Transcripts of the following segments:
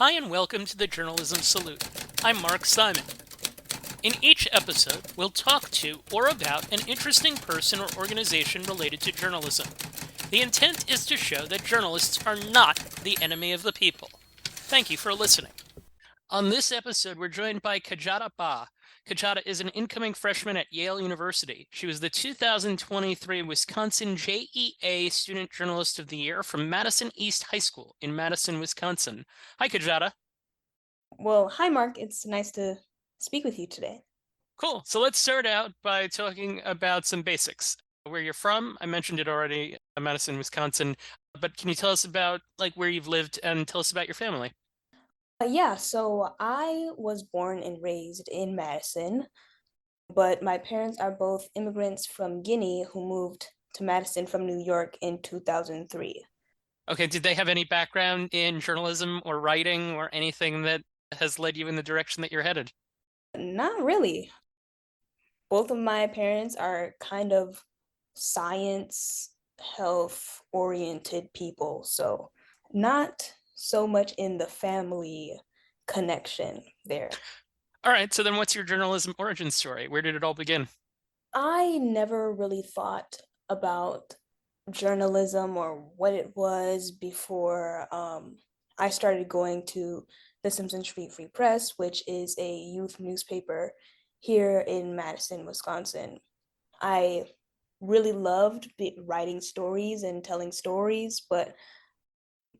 Hi and welcome to the Journalism Salute. I'm Mark Simon. In each episode, we'll talk to or about an interesting person or organization related to journalism. The intent is to show that journalists are not the enemy of the people. Thank you for listening. On this episode, we're joined by Kadjata Bah. Kadjata is an incoming freshman at Yale University. She was the 2023 Wisconsin JEA Student Journalist of the Year from Madison East High School in Madison, Wisconsin. Hi, Kadjata. Well, hi, Mark. It's nice to speak with you today. Cool. So let's start out by talking about some basics. Where you're from, I mentioned it already, Madison, Wisconsin. But can you tell us about where you've lived and tell us about your family? Yeah, so I was born and raised in Madison, but my parents are both immigrants from Guinea who moved to Madison from New York in 2003. Okay, did they have any background in journalism or writing or anything that has led you in the direction that you're headed? Not really. Both of my parents are kind of science, health oriented people, so not so much in the family connection there. All right, so then what's your journalism origin story? Where did it all begin? I never really thought about journalism or what it was before I started going to the Simpson Street Free Press, which is a youth newspaper here in Madison, Wisconsin. I really loved writing stories and telling stories, but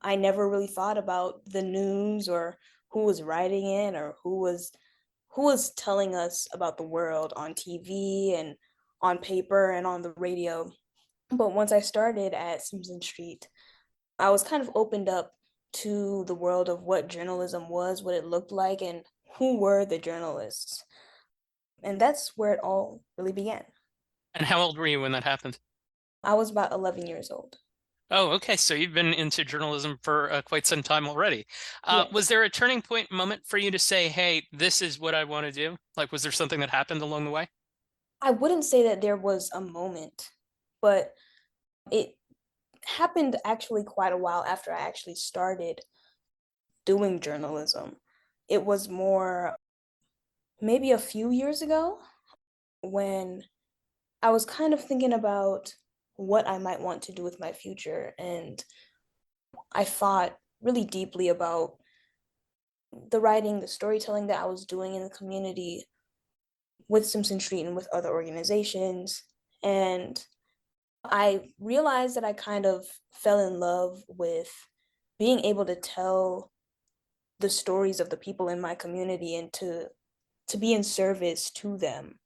I never really thought about the news or who was writing it or who was telling us about the world on TV and on paper and on the radio. But once I started at Simpson Street, I was kind of opened up to the world of what journalism was, what it looked like, and who were the journalists. And that's where it all really began. And how old were you when that happened? I was about 11 years old. Oh, okay. So you've been into journalism for quite some time already. Was Yes. there a turning point moment for you to say, hey, this is what I want to do? Like, was there something that happened along the way? I wouldn't say that there was a moment, but it happened actually quite a while after I actually started doing journalism. It was more maybe a few years ago when I was kind of thinking about what I might want to do with my future. And I thought really deeply about the writing, the storytelling that I was doing in the community with Simpson Street and with other organizations. And I realized that I kind of fell in love with being able to tell the stories of the people in my community and to be in service to them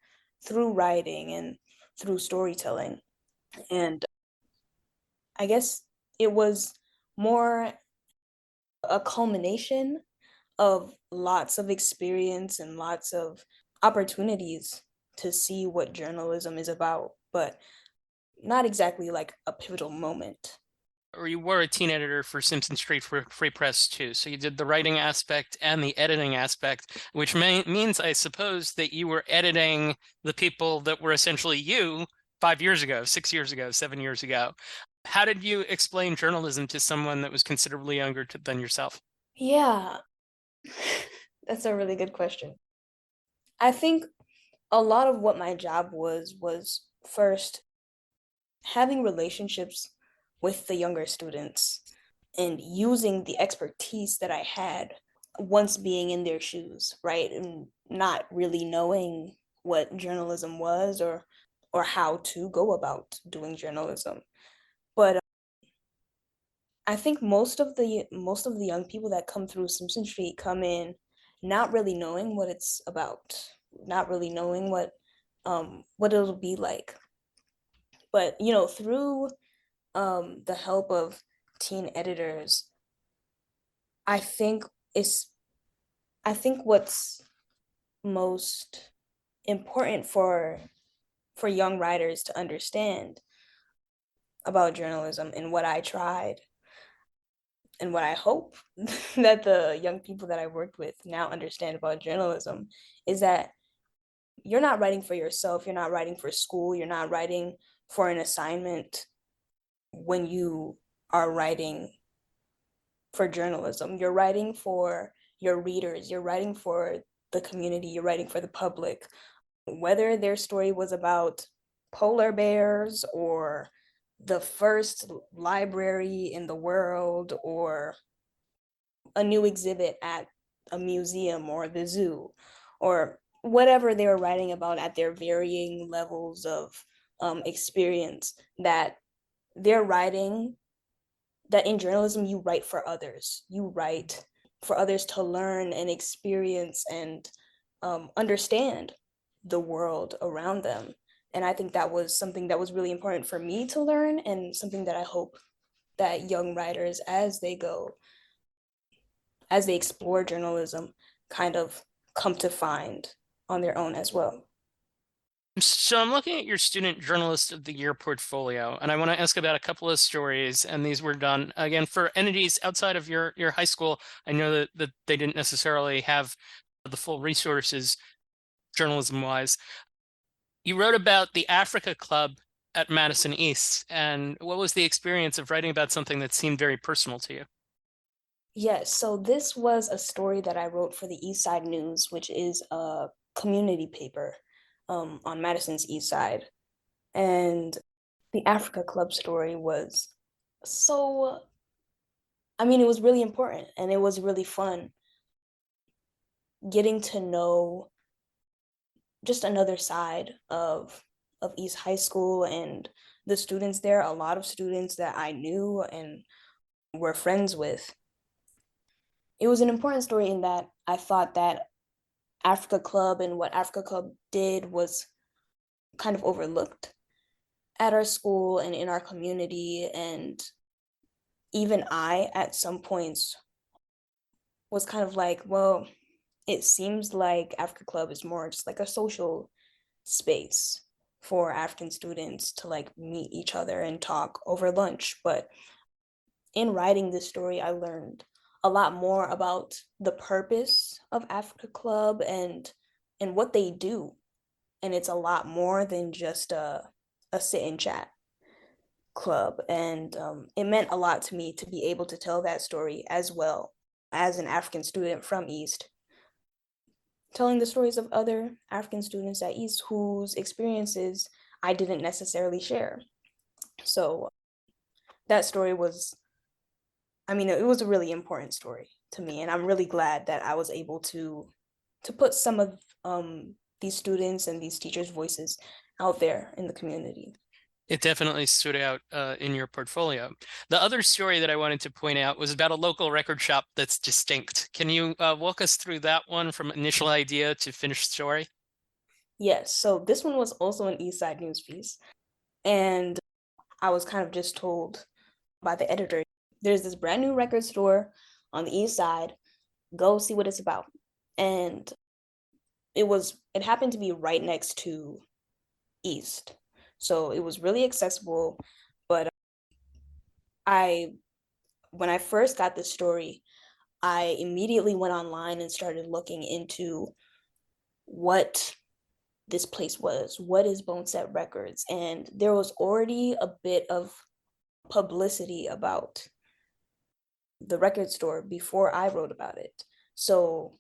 through writing and through storytelling. And I guess it was more a culmination of lots of experience and lots of opportunities to see what journalism is about, but not exactly like a pivotal moment. Or you were a teen editor for Simpson Street Free Press too. So you did the writing aspect and the editing aspect, which means, I suppose, that you were editing the people that were essentially you 5 years ago, 6 years ago, 7 years ago. How did you explain journalism to someone that was considerably younger than yourself? Yeah, that's a really good question. I think a lot of what my job was first having relationships with the younger students and using the expertise that I had once being in their shoes, right? And not really knowing what journalism was or how to go about doing journalism. But I think most of the young people that come through Simpson Street come in not really knowing what it's about, not really knowing what it'll be like. But through the help of teen editors, I think it's I think what's most important for young writers to understand about journalism and what I tried and what I hope that the young people that I worked with now understand about journalism is that you're not writing for yourself, you're not writing for school, you're not writing for an assignment when you are writing for journalism. You're writing for your readers, you're writing for the community, you're writing for the public. Whether their story was about polar bears or the first library in the world or a new exhibit at a museum or the zoo or whatever they were writing about at their varying levels of experience, that they're writing, that in journalism you write for others, you write for others to learn and experience and understand the world around them. And I think that was something that was really important for me to learn, and something that I hope that young writers, as they explore journalism, kind of come to find on their own as well. So I'm looking at your Student Journalist of the Year portfolio, and I want to ask about a couple of stories. And these were done again for entities outside of your high school. I know that they didn't necessarily have the full resources journalism wise. You wrote about the Africa Club at Madison East, and what was the experience of writing about something that seemed very personal to you? Yes, so this was a story that I wrote for the East Side News, which is a community paper on Madison's East Side. And the Africa Club story was so, I mean, it was really important and it was really fun getting to know just another side of East High School and the students there, a lot of students that I knew and were friends with. It was an important story in that I thought that Africa Club and what Africa Club did was kind of overlooked at our school and in our community. And even I, at some points, was kind of like, well, it seems like Africa Club is more just like a social space for African students to like meet each other and talk over lunch. But in writing this story, I learned a lot more about the purpose of Africa Club and what they do. And it's a lot more than just a sit and chat club. And it meant a lot to me to be able to tell that story as well as an African student from East, telling the stories of other African students at East whose experiences I didn't necessarily share. So that story was, I mean, it was a really important story to me, and I'm really glad that I was able to put some of these students and these teachers' voices out there in the community. It definitely stood out in your portfolio. The other story that I wanted to point out was about a local record shop that's distinct. Can you walk us through that one from initial idea to finished story? Yes, so this one was also an East Side News piece, and I was kind of just told by the editor, there's this brand new record store on the East Side, go see what it's about. And it happened to be right next to East. So it was really accessible, but I when I first got this story, I immediately went online and started looking into what this place was. What is Bone Set Records? And there was already a bit of publicity about the record store before I wrote about it. So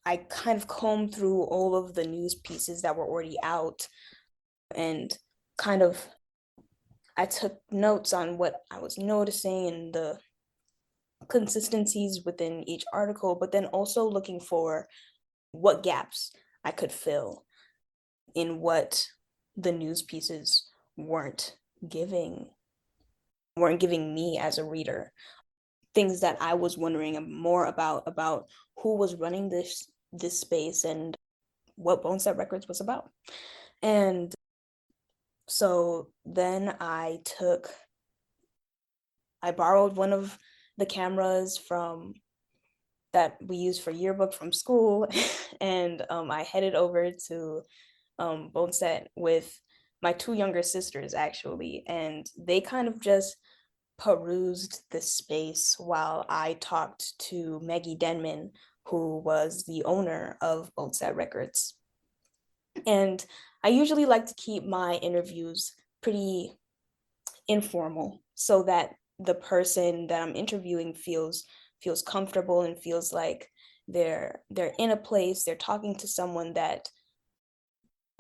I kind of combed through all of the news pieces that were already out and kind of I took notes on what I was noticing and the consistencies within each article, but then also looking for what gaps I could fill in what the news pieces weren't giving weren't giving me as a reader. Things that I was wondering more about who was running this space and what Bone Set Records was about. And so then I borrowed one of the cameras from that we used for yearbook from school, and I headed over to Bone Set with my two younger sisters actually, and they kind of just perused the space while I talked to Maggie Denman, who was the owner of Bone Set Records. And I usually like to keep my interviews pretty informal so that the person that I'm interviewing feels feels comfortable and feels like they're in a place, they're talking to someone that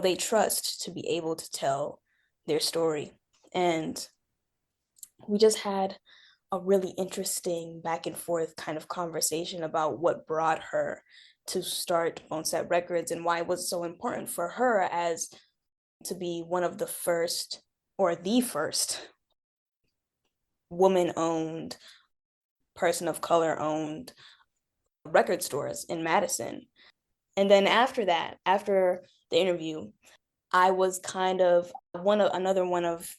they trust to be able to tell their story. And we just had a really interesting back and forth kind of conversation about what brought her to start Boneset Records and why it was so important for her as to be one of the first or the first woman owned, person of color owned record stores in Madison. And then after that, after the interview, I was kind of another one of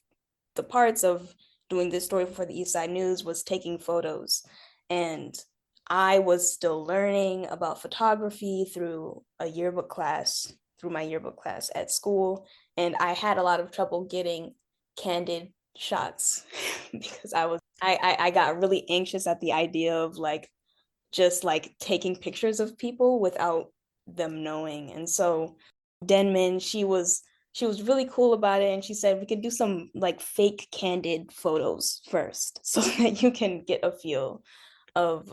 the parts of doing this story for the East Side News was taking photos. And I was still learning about photography through my yearbook class at school. And I had a lot of trouble getting candid shots because I got really anxious at the idea of like just like taking pictures of people without them knowing. And so Denman, she was really cool about it, and she said we could do some like fake candid photos first so that you can get a feel of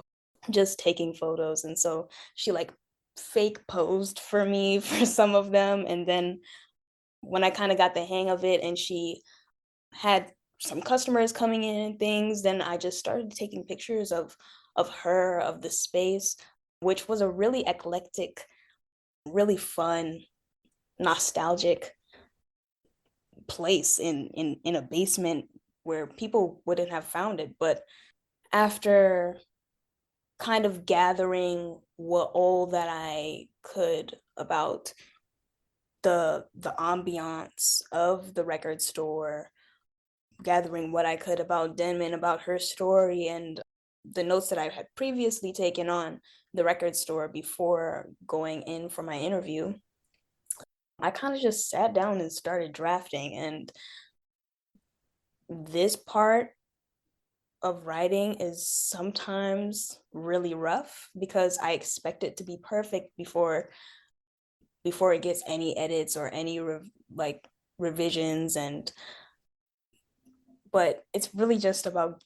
just taking photos. And so she like fake posed for me for some of them, and then when I kind of got the hang of it and she had some customers coming in and things, then I just started taking pictures of her, of the space, which was a really eclectic, really fun, nostalgic place in a basement where people wouldn't have found it. But after kind of gathering what all that I could about the ambiance of the record store, gathering what I could about Denman, about her story, and the notes that I had previously taken on the record store before going in for my interview, I kind of just sat down and started drafting. And this part of writing is sometimes really rough because I expect it to be perfect before it gets any edits or any like revisions. And but it's really just about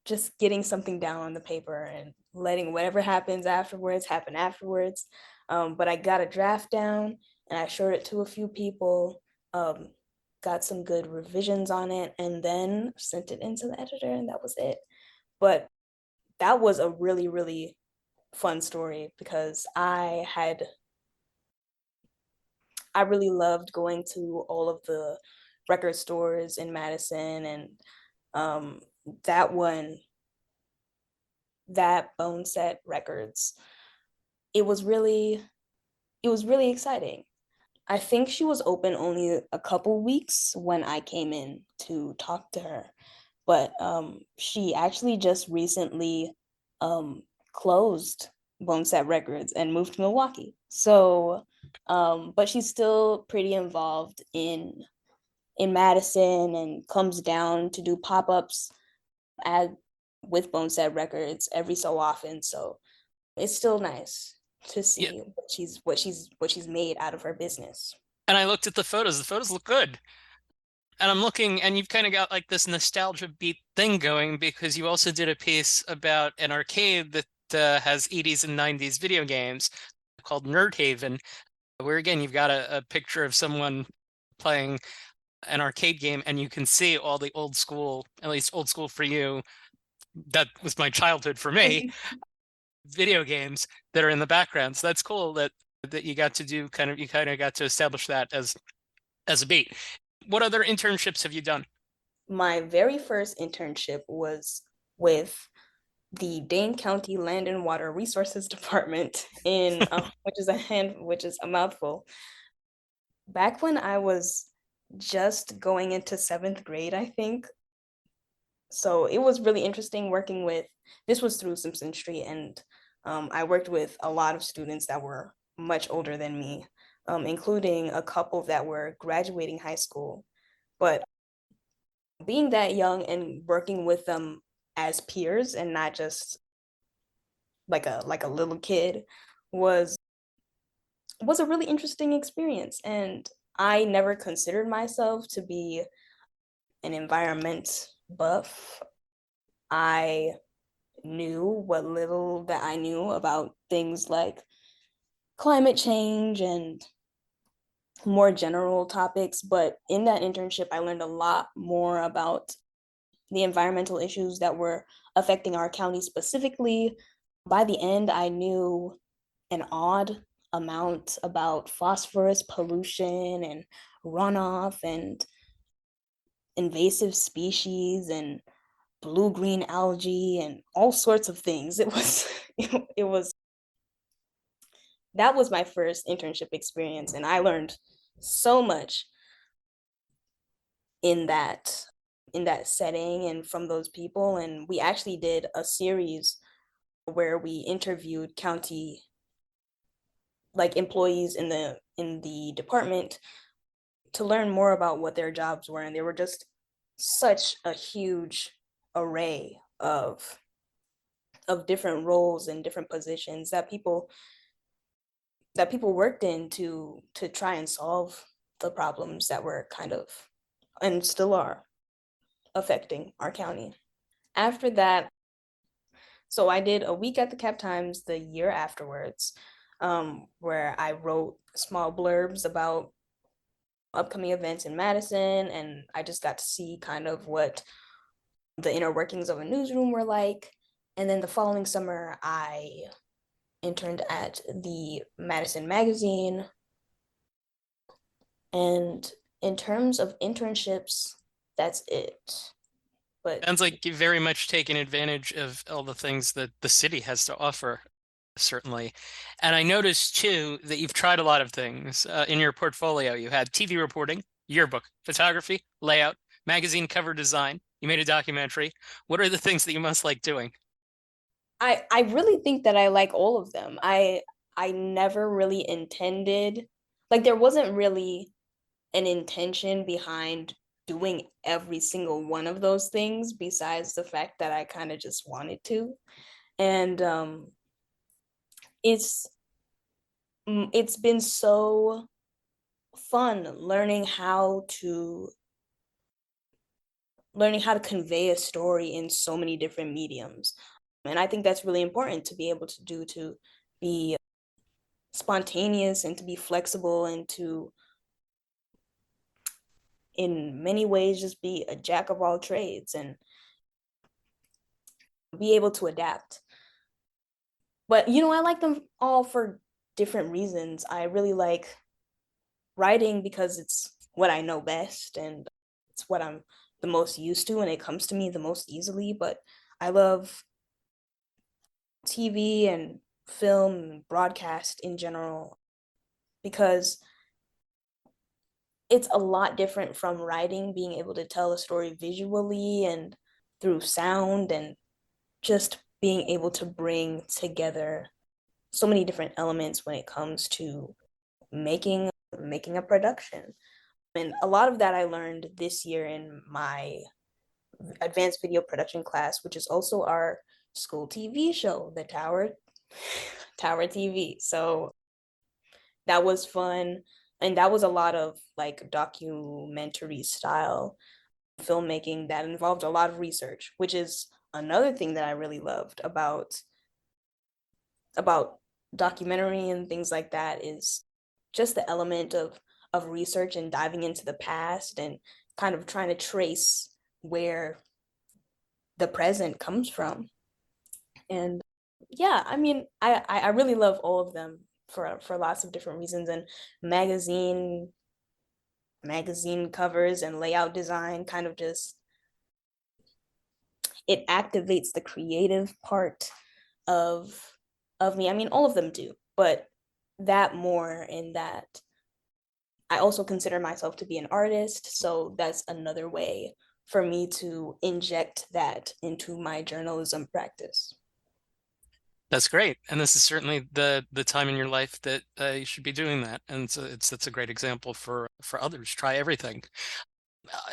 just getting something down on the paper and letting whatever happens afterwards happen afterwards. But I got a draft down and I showed it to a few people, got some good revisions on it, and then sent it into the editor, and that was it. But that was a really, really fun story because I really loved going to all of the record stores in Madison, and um, that one, that Boneset Records, it was really, it was really exciting. I think she was open only a couple weeks when I came in to talk to her, but she actually just recently um, closed Boneset Records and moved to Milwaukee. So, but she's still pretty involved in Madison and comes down to do pop-ups at with Boneset Records every so often. So it's still nice to Yeah. see what she's made out of her business. And I looked at the photos. The photos look good. And I'm looking, and you've kind of got like this nostalgia beat thing going because you also did a piece about an arcade that has 80s and 90s video games called Nerd Haven, where again, you've got a picture of someone playing an arcade game and you can see all the old school, at least old school for you, that was my childhood for me, video games that are in the background. So that's cool that you got to do you kind of got to establish that as a beat. What other internships have you done? My very first internship was with the Dane County Land and Water Resources Department in which is a mouthful. Back when I was just going into seventh grade, I think. So it was really interesting working with. This was through Simpson Street, and I worked with a lot of students that were much older than me, including a couple that were graduating high school. But being that young and working with them as peers and not just like a little kid was was a really interesting experience. And I never considered myself to be an environment buff. I knew, what little that I knew about things like climate change and more general topics. But in that internship, I learned a lot more about the environmental issues that were affecting our county specifically. By the end, I knew an odd amount about phosphorus pollution and runoff and invasive species and blue green algae and all sorts of things. It was it was that was my first internship experience, and I learned so much in that setting and from those people. And we actually did a series where we interviewed county like employees in the department to learn more about what their jobs were, and they were just such a huge array of different roles and different positions that people worked in to try and solve the problems that were kind of and still are affecting our county. After that, so I did a week at the Cap Times the year afterwards, where I wrote small blurbs about upcoming events in Madison, and I just got to see kind of what the inner workings of a newsroom were like. And then the following summer, I interned at the Madison magazine. And in terms of internships, that's it. But Sounds like you've very much taken advantage of all the things that the city has to offer, certainly. And I noticed too that you've tried a lot of things in your portfolio. You had TV reporting, yearbook, photography, layout, magazine cover design. You made a documentary. What are the things that you most like doing? I really think that I like all of them. I never really intended, like there wasn't really an intention behind doing every single one of those things besides the fact that I kind of just wanted to. And it's it's been so fun learning how to convey a story in so many different mediums. And I think that's really important to be able to do, to be spontaneous and to be flexible and to in many ways just be a jack of all trades and be able to adapt. But I like them all for different reasons. I really like writing because it's what I know best and it's what I'm the most used to and it comes to me the most easily. But I love TV and film and broadcast in general because it's a lot different from writing, being able to tell a story visually and through sound and just being able to bring together so many different elements when it comes to making a production. And a lot of that I learned this year in my advanced video production class, which is also our school TV show, the Tower TV. So that was fun. And that was a lot of like documentary style filmmaking that involved a lot of research, which is another thing that I really loved about documentary and things like that is just the element of research and diving into the past and kind of trying to trace where the present comes from. And yeah, I mean, I really love all of them for lots of different reasons. And magazine magazine covers and layout design kind of just it activates the creative part of me. I mean, all of them do, but that more in that I also consider myself to be an artist, so that's another way for me to inject that into my journalism practice. That's great, and this is certainly the time in your life that you should be doing that, and so that's a great example for others. Try everything.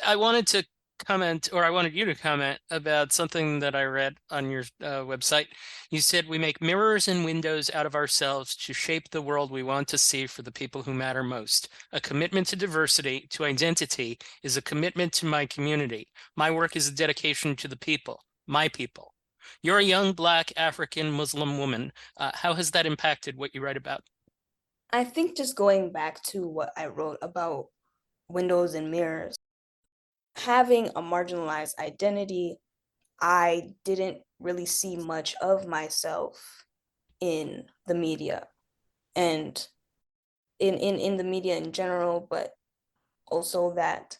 I wanted to comment, or I wanted you to comment about something that I read on your website. You said we make mirrors and windows out of ourselves to shape the world we want to see for the people who matter most. A commitment to diversity, to identity, is a commitment to my community. My work is a dedication to the people, my people. You're a young Black African Muslim woman. How has that impacted what you write about? I think just going back to what I wrote about windows and mirrors, having a marginalized identity, I didn't really see much of myself in the media and in the media in general, but also that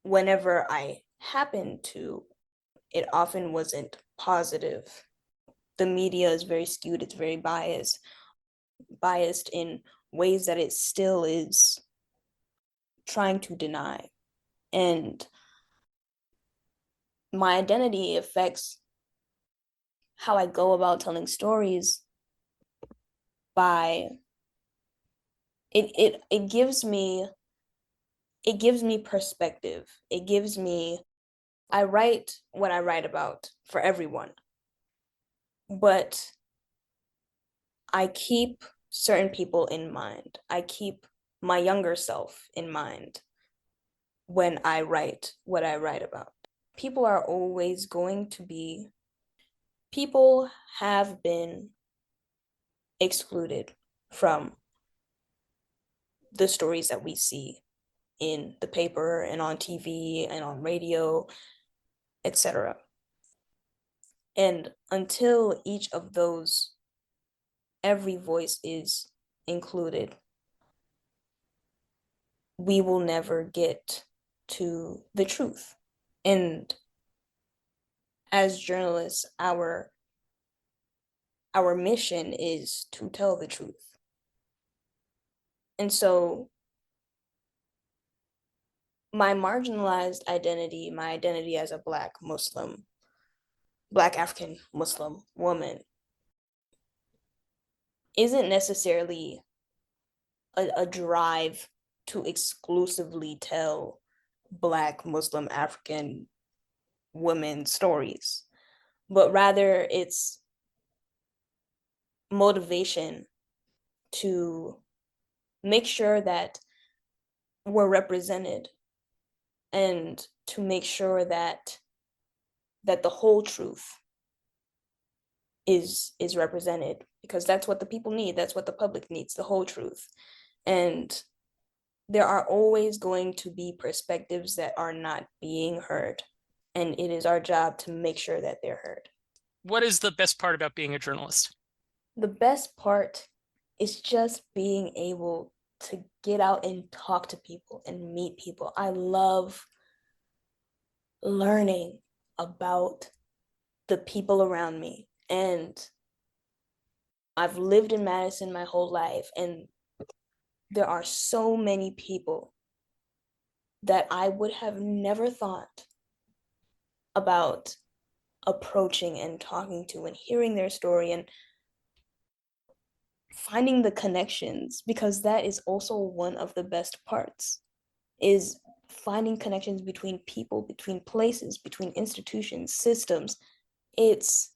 whenever I happened to, it often wasn't positive. The media is very skewed, it's very biased in ways that it still is trying to deny. And my identity affects how I go about telling stories by it gives me perspective. It gives me I write what I write about for everyone, but I keep certain people in mind. I keep my younger self in mind when I write what I write about. People are always going to be, people have been excluded from the stories that we see in the paper and on TV and on radio, etc. And until each of those, every voice is included, we will never get to the truth. And as journalists, our mission is to tell the truth. And so my marginalized identity, my identity as a Black African Muslim woman, isn't necessarily a drive to exclusively tell Black Muslim African women stories, but rather it's motivation to make sure that we're represented and to make sure that the whole truth is represented, because that's what the people need, that's what the public needs, the whole truth. And there are always going to be perspectives that are not being heard, and it is our job to make sure that they're heard. What is the best part about being a journalist? The best part is just being able to get out and talk to people and meet people. I love learning about the people around me. And I've lived in Madison my whole life, and there are so many people that I would have never thought about approaching and talking to and hearing their story and finding the connections, because that is also one of the best parts, is finding connections between people, between places, between institutions, systems. It's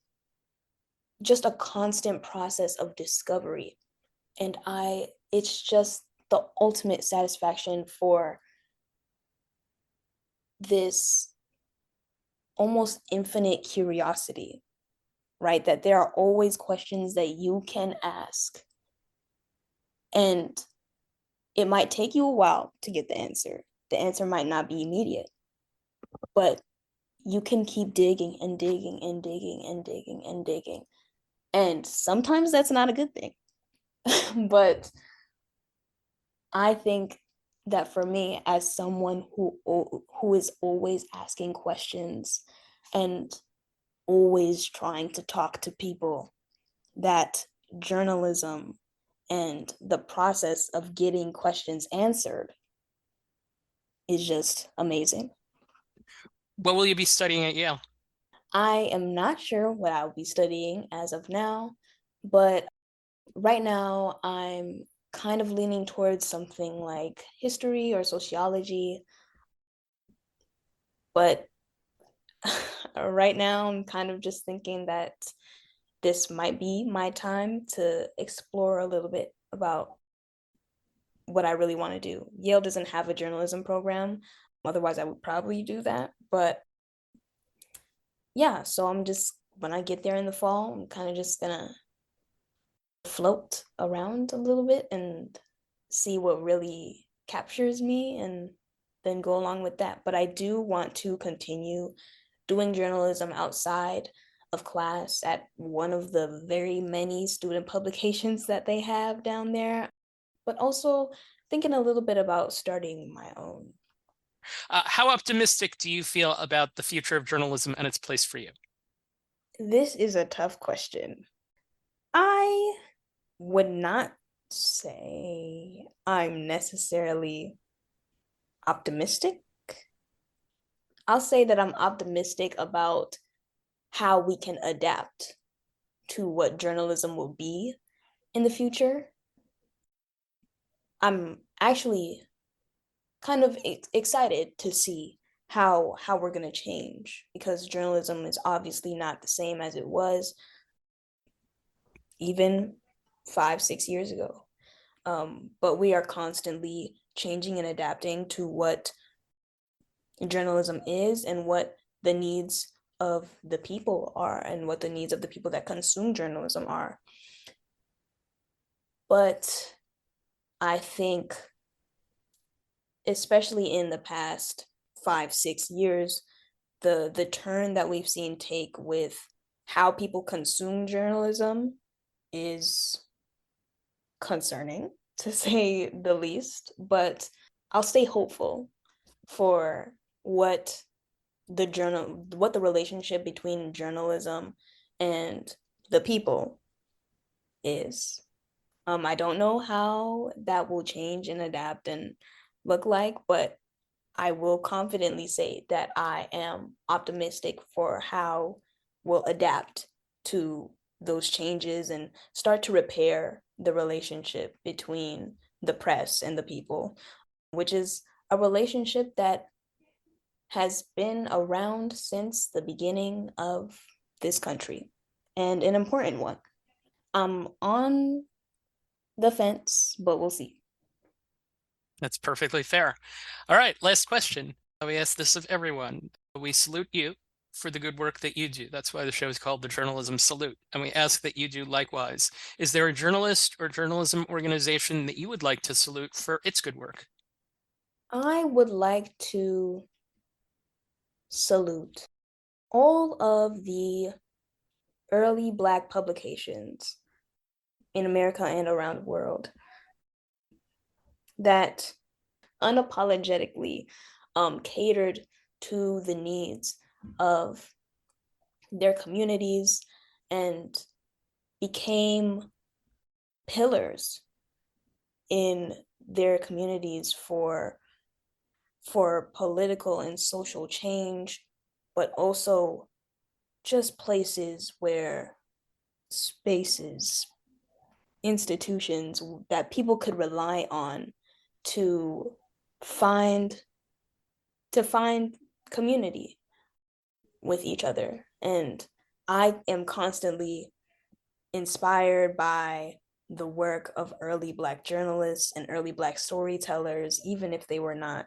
just a constant process of discovery. And it's just the ultimate satisfaction for this almost infinite curiosity, right? That there are always questions that you can ask. And it might take you a while to get the answer. The answer might not be immediate, but you can keep digging and digging and digging and digging and digging. And sometimes that's not a good thing. But I think that for me, as someone who is always asking questions and always trying to talk to people, that journalism and the process of getting questions answered is just amazing. What will you be studying at Yale? I am not sure what I'll be studying as of now, but right now I'm kind of leaning towards something like history or sociology. But right now I'm kind of just thinking that this might be my time to explore a little bit about what I really want to do. Yale doesn't have a journalism program. Otherwise, I would probably do that. But yeah, so I'm just when I get there in the fall, I'm kind of just gonna float around a little bit and see what really captures me and then go along with that. But I do want to continue doing journalism outside of class at one of the very many student publications that they have down there, but also thinking a little bit about starting my own. How optimistic do you feel about the future of journalism and its place for you? This is a tough question. I would not say I'm necessarily optimistic. I'll say that I'm optimistic about how we can adapt to what journalism will be in the future. I'm actually kind of excited to see how we're going to change, because journalism is obviously not the same as it was even 5, 6 years ago. But we are constantly changing and adapting to what journalism is and what the needs of the people are and what the needs of the people that consume journalism are. But I think, especially in the past 5, 6 years, the turn that we've seen take with how people consume journalism is concerning, to say the least. But I'll stay hopeful for what the relationship between journalism and the people is. I don't know how that will change and adapt and look like, but I will confidently say that I am optimistic for how we'll adapt to those changes and start to repair the relationship between the press and the people, which is a relationship that has been around since the beginning of this country, and an important one. I'm on the fence, but we'll see. That's perfectly fair. All right, last question. We ask this of everyone. We salute you for the good work that you do. That's why the show is called the Journalism Salute. And we ask that you do likewise. Is there a journalist or journalism organization that you would like to salute for its good work? I would like to salute all of the early Black publications in America and around the world that unapologetically catered to the needs of their communities and became pillars in their communities for political and social change, but also just places where spaces, institutions that people could rely on to find community with each other. And I am constantly inspired by the work of early Black journalists and early Black storytellers, even if they were not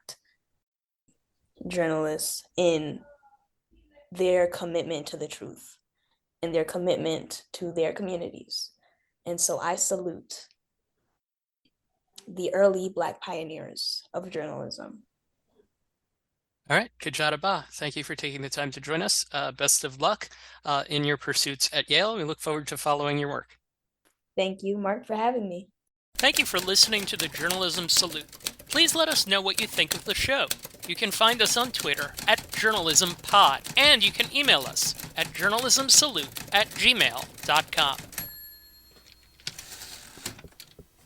journalists, in their commitment to the truth and their commitment to their communities. And so I salute the early Black pioneers of journalism. All right, Kadjata Bah, thank you for taking the time to join us. Best of luck in your pursuits at Yale. We look forward to following your work. Thank you, Mark, for having me. Thank you for listening to the Journalism Salute. Please let us know what you think of the show. You can find us on Twitter at JournalismPod, and you can email us at journalismsalute@gmail.com.